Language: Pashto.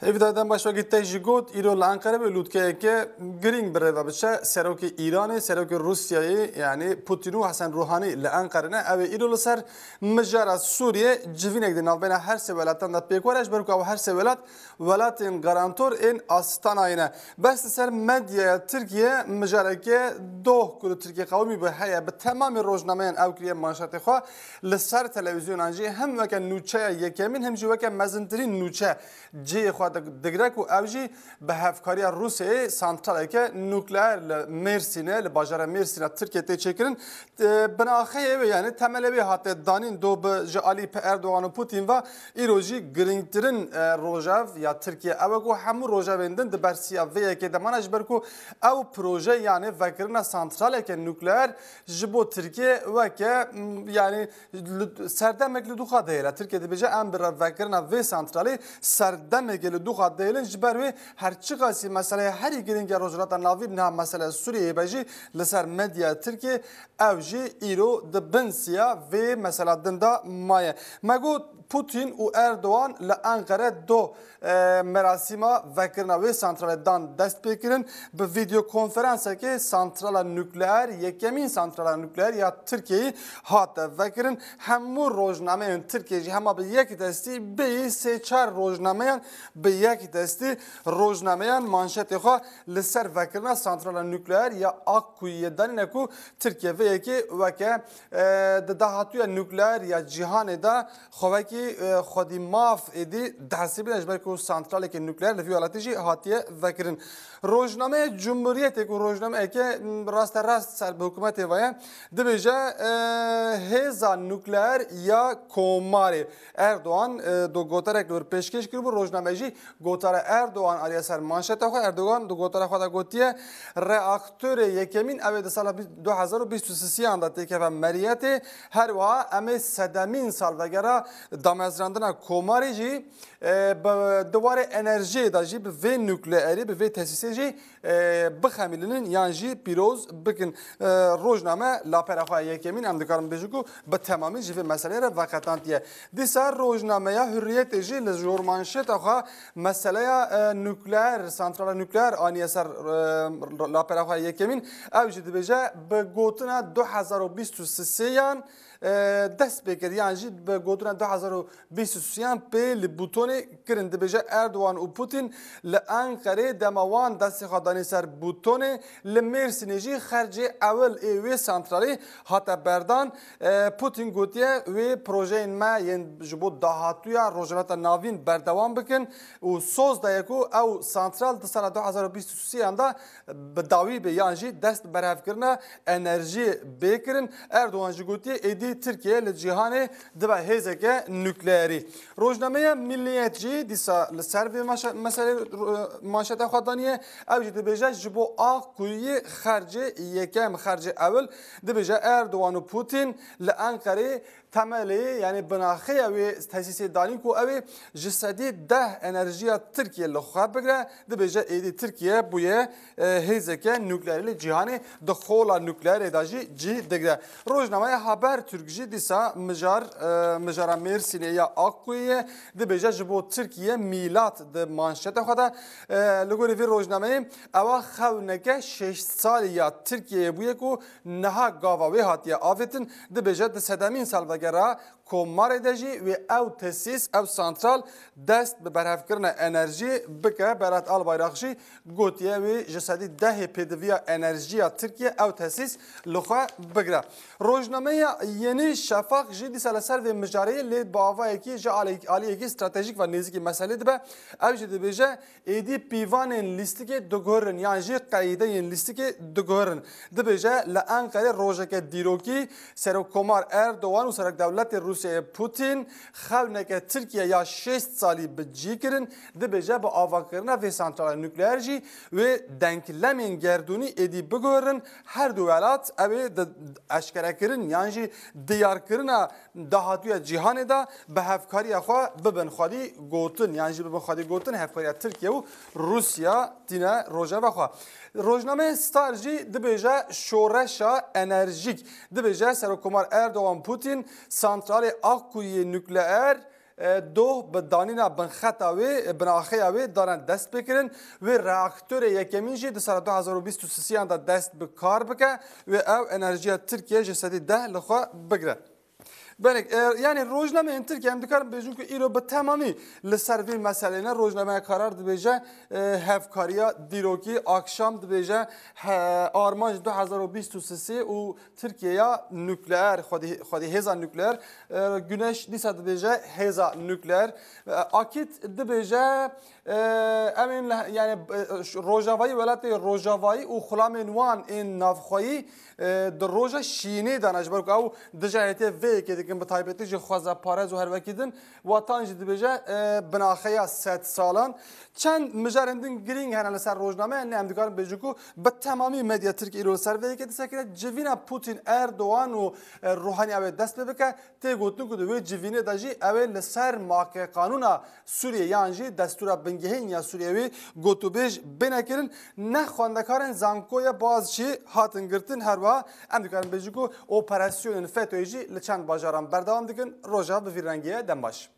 Evdadan başvaki tecrügot İran Ankara ve Lutke'ye giring bir revabışa seroki İran'ı, seroki Rusya'yı yani Putin'u Hasan Ruhani ile Ankara'na ev İran'ı ser mecara Suriye civinek de navbena her sevelattan da pekvaraj beruka her sevelat velatin garantor en Astana'yına. Beste ser medya Türkiye mecara ke doh kulu Türkiye kavmi be haya be tamamı rojnameyen evkriye manşatı xwa لسر تلویزیون آنجی هم وکن نوچه یکمین هم جو وکن مزنترین نوچه جی خود دگرک و اوجی به هفکاری روسیه سانتراله که نوکلئر مرسینه لباجار مرسینه ترکیه تچکرین بناخیه و یعنی تمله به هات دانین دو به جالی اردوغان و پوتین و ایروجی گرینگترین روجاو یا ترکیه اوگو همو روجاوندن دبرسیا و که دمانش برکو او پروژه یعنی وکرنا سانتراله که نوکلئر جبو ترکیه و که یعنی سردمک لدوخا دیله ترکیه بجه ام بر وکرنا و سانترالی سردمک لدوخا دیلن جبر و هر چی قاسی مسئله هری گرینگ روزرات ناوی نه مسئله سوریه بجی لسر مدیا ترکیه اوجی ایرو دبنسیا و مسئله دندا مایه مگو پوتین و اردوان لانقره دو مراسیما وکرنا و سانترال دان دست بکرن به ویدیو کنفرانس که سانترال نوکلئر یکمین سانترال نوکلئر یا ترکیه هات وکرن همو روزنامه ترکیه همه به یک دستی به سه چهار روزنامه به یک دستی روزنامه مانشت خو لسر وکرنا سانترال نوکلئر یا اکوی دانی نکو ترکیه و یکی وکه دهاتوی نوکلئر یا جهان دا خوکی خودی ماف ادی دستی بیش برکو سانتراله که نوکلئر لفی ولاتیجی هاتیه وکرن روزنامه جمهوریت که روزنامه که راست سر به حکومت وای دبیجه هزار نوکلئر یا کوماری اردوغان دو گوتره که پیشکش کرد روزنامه جی گوتره اردوغان علیه سر مانشت خو اردوغان دو گوتره خود گوتیه راکتور یکمین اوید سال 2023 انداته که مریت هر وا ام صدمین سال وگرا دامزراندن کوماری جی دوباره انرژی داشی به و نوکلئری به و تاسیسی جی بخمیلن یعنی جی پیروز بکن روزنامه لاپرخواه یکمین ام دکارم بجوکو به تمامی جی مسئله را وقتانتیه دیسر روزنامه حریت جی لجورمانشت آخه مسئله نوکلئر سانترال نوکلئر آنیه سر لاپرخواه یکمین او جی دبیجه به گوتنا 2023 دست بکرد یعنی به گوتنا 2023 به لبوتون کرند بجه اردوان و پوتین لانقره دموان دست خدانی سر بوتون لمرسینجی خرج اول ایوی سانترالی حتی بردان پوتین گوتیه و پروژه ما ین جبو دهاتویا روزنات ناوین بردوام بکن و سوز دایکو او سانترال د سال 2023 انده به داوی به یعنی دست برهف کرنه انرژی بکرن اردوان گوتیه ایدی ترکیه لجهان دبا هزکه نوکلئری روزنامه ملیتچی دیسا لسر و مسئله مانشت خودانیه او جد بجه جبو آقوی خرج یکم خرج اول دبجه اردوان و پوتین لانقره تملی یعنی بناخی اوی تاسیس دانی کو اوی جسدی ده انرژی ترکیه لخواب بگره دبجه ایدی ترکیه بویه هزکه نوکلئری جهانی دخولا نوکلئر داجی جی دگره روزنامه haber Türkçe disa مجار مرسینه یا آقویه دبجه جبو ترکیه میلاد د مانشت خدا لگوری وی روزنامه اوا خونکه 6 سال یا ترکیه بویه کو نها گاواوی هاتیه آفتن دبجه د سدمین سال وگرا کومار دجی و او تاسیس او سانترال دست به برهف کردن انرژی بکه برات آل بایراقشی گوتیه و جسدی ده پدویا انرژی ترکیه او تاسیس لخوا بگره روزنامه یعنی شفاق جدی سالسر و مجاری لید باوایی کی جا عالیه کی استراتژیک و نزدیک مسئله دبه او جدی بجه ایدی پیوان لیستی که دگورن یعنی جی قاعده این لیستی که دگورن دبجه لانقره روزک دیروکی سرو کمار اردوان و سرک دولت روسیه پوتین خونه که ترکیه یا 6 سالی بجی کرن دبجه با آواکرنا و سانترال نوکلئرجی و دنکلمین گردونی ایدی بگورن هر دو ولات اوی اشکره کرن یعنی دیار کرنا دهاتوی جهان دا به هفکاری خوا ببن خالی گوتن یعنی ببن خالی گوتن هفکاری ترکیه و روسیا دینا روژه بخوا روزنامه ستارجی دبیجه شورشا انرژیک دبیجه سرکومار اردوان پوتین سانترال آقوی نوکلئر دو به دانینا بنخطا و بناخیا و دارن دست بکرن و راکتور یکمین جی در 2023 دا دست به کار بکه و او انرژی ترکیه جسدی ده لخوا بگره. بله یعنی روزنامه این ترکیه هم دکارم بیشون که ایرو به تمامی لسروی مسئله نه روزنامه قرار دبیجه هفکاریا دیروکی آکشام دبیجه آرمانج 2023 و ترکیه نوکلئر خودی هزا نوکلئر گونش دیسا دبیجه هزا نوکلئر آکیت دبیجه امین یعنی روجاوایی ولایت روجاوایی و خلام نوان این نافخوایی در روزا شینه دانش برو که او دجایته وی که دیگه به تایبتی جو خوازه پارز و هر وکیدن و تانج دبیجه بناخیا 100 سالان چند مجرندین گرینگ هرن لسر روزنامه نه امدیکار بیجوکو به تمامی مدیا ترکی ایرو سر وی که دسکره جوینا پوتین اردوان و روحانی اوی دست ببکه تی گوتنو که دوی جوینه داجی اوی لسر ماک قانونا سوریه یانجی دستور بنگهین یا سوریوی گوتو بیج بنکرن نه خواندکارن زانکوی بازچی هاتن گرتن هر وا امدیکار بیجوکو اپراسیون فتویجی لچند باجاران بردوام دیگن روزا به ویرنگیه دنباش